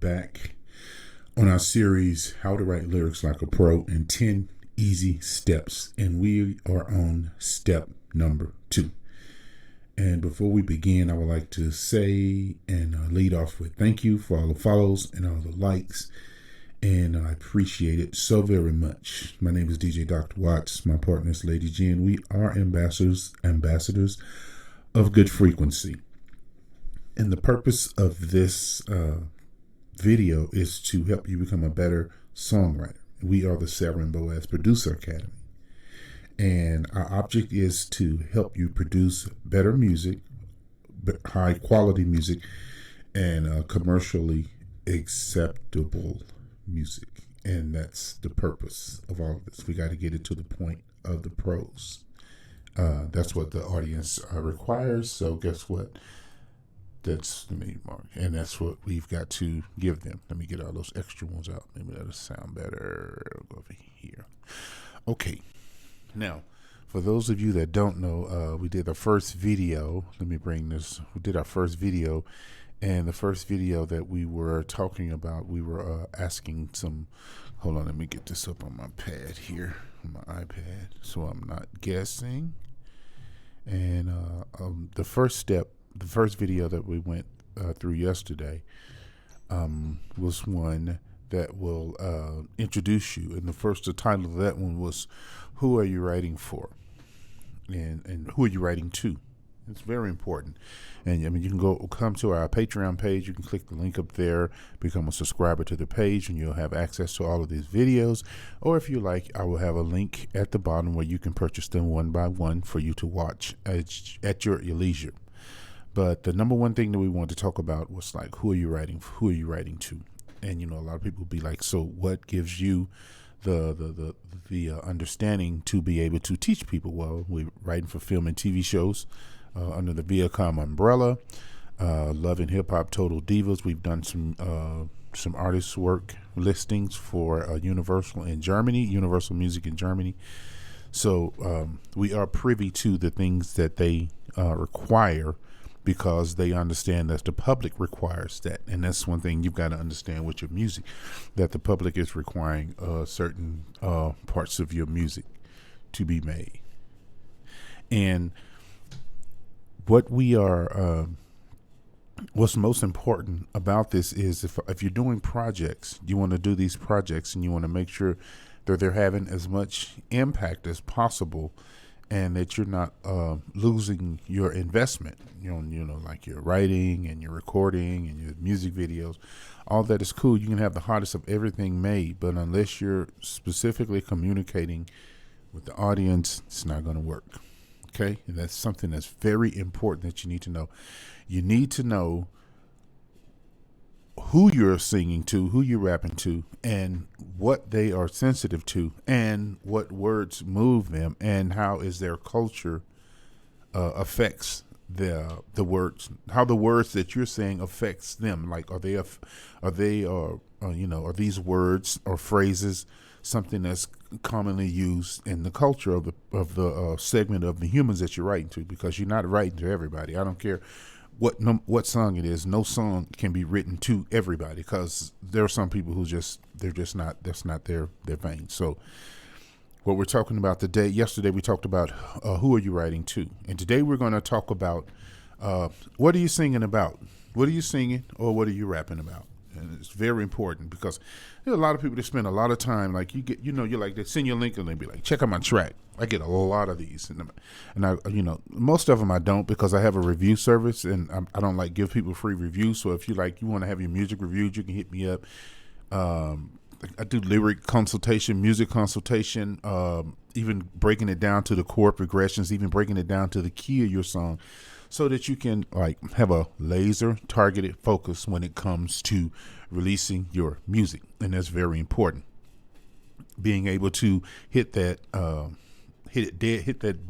back on our series, How to Write Lyrics Like a Pro in 10 Easy Steps. And we are on step number 2. And before we begin, I would like to say and lead off with thank you for all the follows and all the likes. And I appreciate it so very much. My name is DJ Dr. Watts. My partner is Lady G, and we are ambassadors of good frequency. And the purpose of this video is to help you become a better songwriter. We are the Sarah and Boaz Producer Academy. And our object is to help you produce better music, high quality music, and commercially acceptable music. And that's the purpose of all of this. We got to get it to the point of the pros. That's what the audience requires. So guess what? That's the main mark. And that's what we've got to give them. Let me get all those extra ones out. Maybe that'll sound better. I'll go over here. Okay. Now, for those of you that don't know, we did our first video. Let me bring this. We did our first video. And the first video that we were talking about, we were asking some, hold on, let me get this up on my pad here, on my iPad, so I'm not guessing. And the first step, the first video that we went through yesterday was one that will introduce you. And the title of that one was, Who Are You Writing For? And who are you writing to? It's very important. And I mean, you can come to our Patreon page. You can click the link up there, become a subscriber to the page, and you'll have access to all of these videos. Or if you like, I will have a link at the bottom where you can purchase them one by one for you to watch at your leisure. But the number one thing that we wanted to talk about was like, who are you writing to? And you know, a lot of people will be like, so what gives you the understanding to be able to teach people? Well, we're writing for film and TV shows under the Viacom umbrella. Love and Hip Hop Total Divas. We've done some artist work listings for Universal Music in Germany. So we are privy to the things that they require, because they understand that the public requires that. And that's one thing you've got to understand with your music, that the public is requiring certain parts of your music to be made. And what we are, what's most important about this is if you're doing projects, you want to do these projects and you want to make sure that they're having as much impact as possible, and that you're not losing your investment, you know, like your writing and your recording and your music videos. All that is cool. You can have the hardest of everything made, but unless you're specifically communicating with the audience, it's not going to work. Okay? And that's something that's very important that you need to know. You need to know who you're singing to, who you're rapping to, and what they are sensitive to, and what words move them, and how is their culture affects the words, how the words that you're saying affects them. Like, are these words or phrases something that's commonly used in the culture of the segment of the humans that you're writing to? Because you're not writing to everybody. I don't care what song it is. No song can be written to everybody, because there are some people who that's not their vein. So what we're talking about today, yesterday we talked about who are you writing to, and today we're going to talk about what are you singing about? What are you singing, or what are you rapping about? And it's very important, because there are a lot of people that spend a lot of time, like you're like, they send you a link and they be like, check out my track. I get a lot of these, and I, most of them I don't, because I have a review service, and I don't like give people free reviews. So if you want to have your music reviewed, you can hit me up. I do lyric consultation, music consultation, even breaking it down to the chord progressions, even breaking it down to the key of your song, so that you can like have a laser targeted focus when it comes to releasing your music. And that's very important. Being able to hit that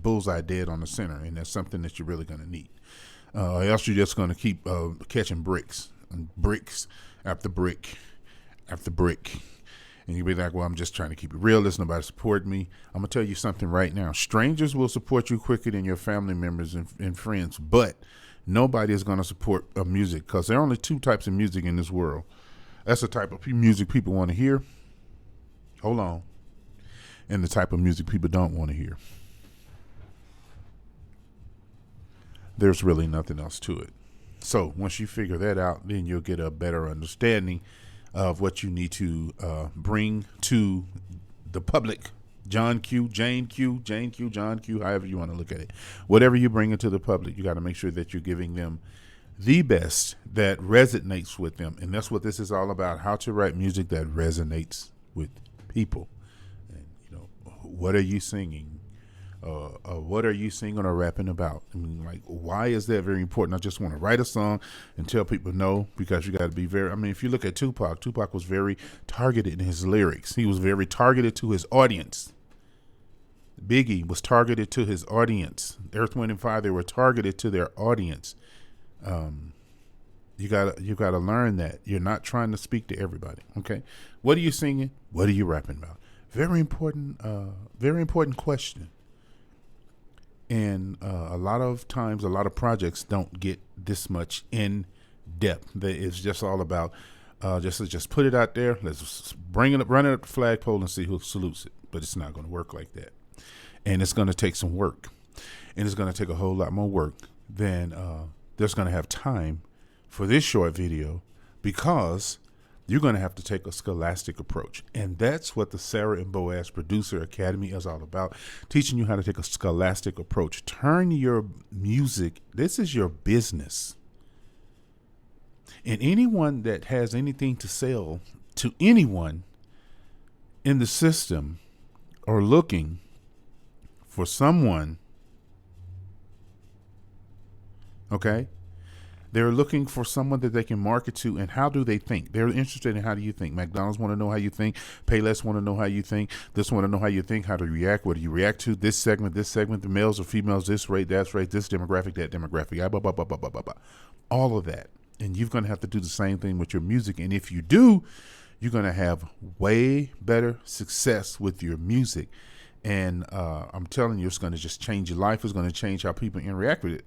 bullseye dead on the center, and that's something that you're really going to need. Else you're just going to keep catching bricks after brick after brick. And you'll be like, well, I'm just trying to keep it real. There's nobody support me. I'm going to tell you something right now. Strangers will support you quicker than your family members and friends, but nobody is going to support music, because there are only two types of music in this world. That's the type of music people want to hear. Hold on. And the type of music people don't want to hear. There's really nothing else to it. So once you figure that out, then you'll get a better understanding of what you need to bring to the public. John Q, Jane Q, John Q, however you want to look at it. Whatever you bring into the public, you got to make sure that you're giving them the best that resonates with them. And that's what this is all about, how to write music that resonates with people. And, what are you singing? What are you singing or rapping about? I mean, like, why is that very important? I just want to write a song and tell people no, because you got to be if you look at Tupac was very targeted in his lyrics. He was very targeted to his audience. Biggie was targeted to his audience. Earth, Wind & Fire, they were targeted to their audience. You gotta learn that you're not trying to speak to everybody. Okay, what are you singing? What are you rapping about? Very important question. And a lot of times, a lot of projects don't get this much in depth. It's just all about just put it out there. Let's bring it up, run it up the flagpole, and see who salutes it. But it's not going to work like that, and it's going to take some work, and it's going to take a whole lot more work than there's going to have time for this short video, because you're going to have to take a scholastic approach. And that's what the Sarah and Boaz Producer Academy is all about, teaching you how to take a scholastic approach. Turn your music, this is your business. And anyone that has anything to sell to anyone in the system are looking for someone, okay? They're looking for someone that they can market to. And how do they think? They're interested in how do you think. McDonald's want to know how you think. Payless want to know how you think. This want to know how you think, how to react. What do you react to? This segment, the males or females, this rate, that's rate, this demographic, that demographic, blah, blah, blah, blah, blah, blah, blah. All of that. And you're going to have to do the same thing with your music. And if you do, you're going to have way better success with your music. And I'm telling you, it's going to just change your life. It's going to change how people interact with it.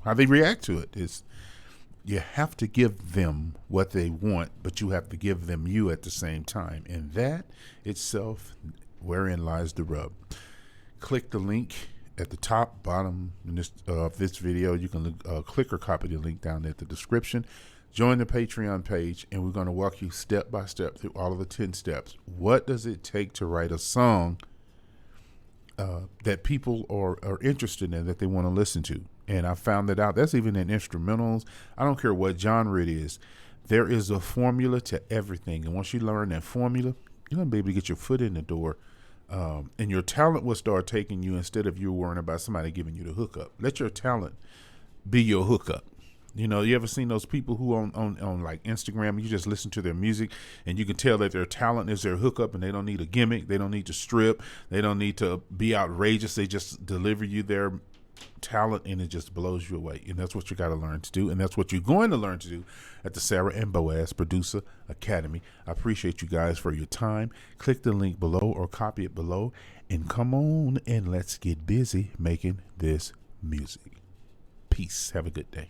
How they react to it. You have to give them what they want, but you have to give them you at the same time. And that itself, wherein lies the rub. Click the link at the top, bottom of this video. You can click or copy the link down at the description. Join the Patreon page, and we're going to walk you step by step through all of the 10 steps. What does it take to write a song that people are interested in, that they want to listen to? And I found that out. That's even in instrumentals. I don't care what genre it is. There is a formula to everything. And once you learn that formula, you're going to be able to get your foot in the door. And your talent will start taking you, instead of you worrying about somebody giving you the hookup. Let your talent be your hookup. You ever seen those people who on like Instagram, you just listen to their music and you can tell that their talent is their hookup, and they don't need a gimmick. They don't need to strip. They don't need to be outrageous. They just deliver you their talent, and it just blows you away. And that's what you got to learn to do. And that's what you're going to learn to do at the Sarah and Boaz Producer Academy. I appreciate you guys for your time. Click the link below or copy it below, and come on and let's get busy making this music. Peace. Have a good day.